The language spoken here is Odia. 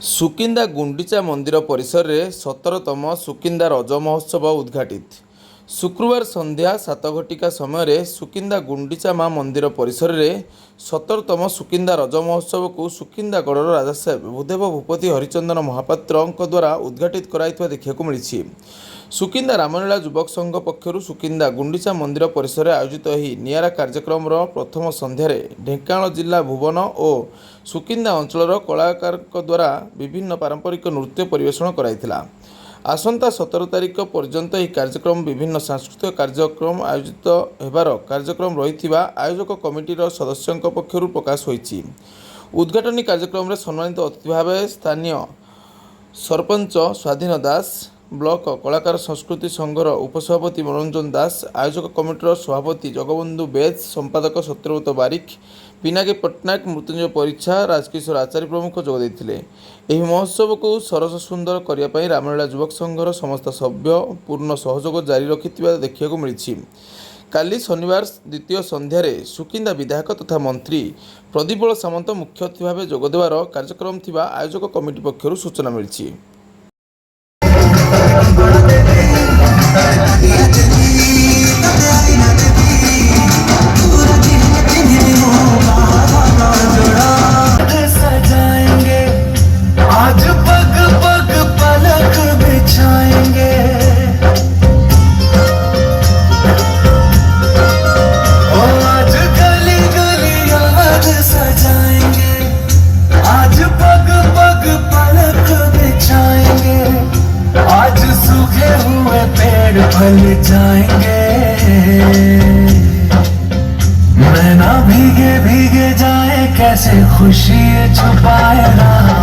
ସୁକିନ୍ଦା ଗୁଣ୍ଡିଚା ମନ୍ଦିର ପରିସରରେ 17ତମ ସୁକିନ୍ଦା ରଜ ମହୋତ୍ସବ ଉଦ୍ଘାଟିତ। ଶୁକ୍ରବାର ସନ୍ଧ୍ୟା 7 ଘଟିକା ସମୟରେ ସୁକିନ୍ଦା ଗୁଣ୍ଡିଚା ମା ମନ୍ଦିର ପରିସରରେ 17ତମ ସୁକିନ୍ଦା ରଜ ମହୋତ୍ସବକୁ ସୁକିନ୍ଦାଗଡ଼ର ରାଜା ସାହେବ ଭୂଦେବ ଭୂପତି ହରିଚନ୍ଦନ ମହାପାତ୍ରଙ୍କ ଦ୍ୱାରା ଉଦ୍ଘାଟିତ କରାଯାଇଥିବା ଦେଖିବାକୁ ମିଳିଛି। ସୁକିନ୍ଦା ରାମଲୀଳା ଯୁବକ ସଂଘ ପକ୍ଷରୁ ସୁକିନ୍ଦା ଗୁଣ୍ଡିଚା ମନ୍ଦିର ପରିସରରେ ଆୟୋଜିତ ଏହି ନିଆରା କାର୍ଯ୍ୟକ୍ରମର ପ୍ରଥମ ସନ୍ଧ୍ୟାରେ ଢେଙ୍କାନାଳ ଜିଲ୍ଲା ଭୁବନ ଓ ସୁକିନ୍ଦା ଅଞ୍ଚଳର କଳାକାରଙ୍କ ଦ୍ୱାରା ବିଭିନ୍ନ ପାରମ୍ପରିକ ନୃତ୍ୟ ପରିବେଷଣ କରାଯାଇଥିଲା। ଆସନ୍ତା 17 ତାରିଖ ପର୍ଯ୍ୟନ୍ତ ଏହି କାର୍ଯ୍ୟକ୍ରମ ବିଭିନ୍ନ ସାଂସ୍କୃତିକ କାର୍ଯ୍ୟକ୍ରମ ଆୟୋଜିତ ହେବାର କାର୍ଯ୍ୟକ୍ରମ ରହିଥିବା ଆୟୋଜକ କମିଟିର ସଦସ୍ୟଙ୍କ ପକ୍ଷରୁ ପ୍ରକାଶ ହୋଇଛି। ଉଦ୍ଘାଟନୀ କାର୍ଯ୍ୟକ୍ରମରେ ସମ୍ମାନିତ ଅତିଥି ଭାବେ ସ୍ଥାନୀୟ ସରପଞ୍ଚ ସ୍ୱାଧୀନ ଦାସ, ବ୍ଲକ କଳାକାର ସଂସ୍କୃତି ସଂଘର ଉପସଭାପତି ମନୋରଞ୍ଜନ ଦାସ, ଆୟୋଜକ କମିଟିର ସଭାପତି ଜଗବନ୍ଧୁ ବେଜ, ସମ୍ପାଦକ ସତ୍ୟବ୍ରତ ବାରିକ, ପିନାକୀ ପଟ୍ଟନାୟକ, ମୃତ୍ୟୁଞ୍ଜୟ ପରିଚ୍ଛା, ରାଜକିଶୋର ଆଚାରୀ ପ୍ରମୁଖ ଯୋଗ ଦେଇଥିଲେ। ଏହି ମହୋତ୍ସବକୁ ସରସ ସୁନ୍ଦର କରିବା ପାଇଁ ରାମଲୀଳା ଯୁବକ ସଂଘର ସମସ୍ତ ସଭ୍ୟ ପୂର୍ଣ୍ଣ ସହଯୋଗ ଜାରି ରଖିଥିବା ଦେଖିବାକୁ ମିଳିଛି। କାଲି ଶନିବାର ଦ୍ୱିତୀୟ ସନ୍ଧ୍ୟାରେ ସୁକିନ୍ଦା ବିଧାୟକ ତଥା ମନ୍ତ୍ରୀ ପ୍ରଦୀପ ସାମନ୍ତ ମୁଖ୍ୟ ଅତିଥି ଭାବେ ଯୋଗ ଦେବାର କାର୍ଯ୍ୟକ୍ରମ ଥିବା ଆୟୋଜକ କମିଟି ପକ୍ଷରୁ ସୂଚନା ମିଳିଛି। आज पग पग पलक बिछाएंगे, ओ आज गली गली याद सजाएंगे, आज पग पग पलक बिछाएंगे, आज सूखे हुए पेड़ फल जाएंगे, नैना भीगे भीगे जाए कैसे खुशी छुपाए रहा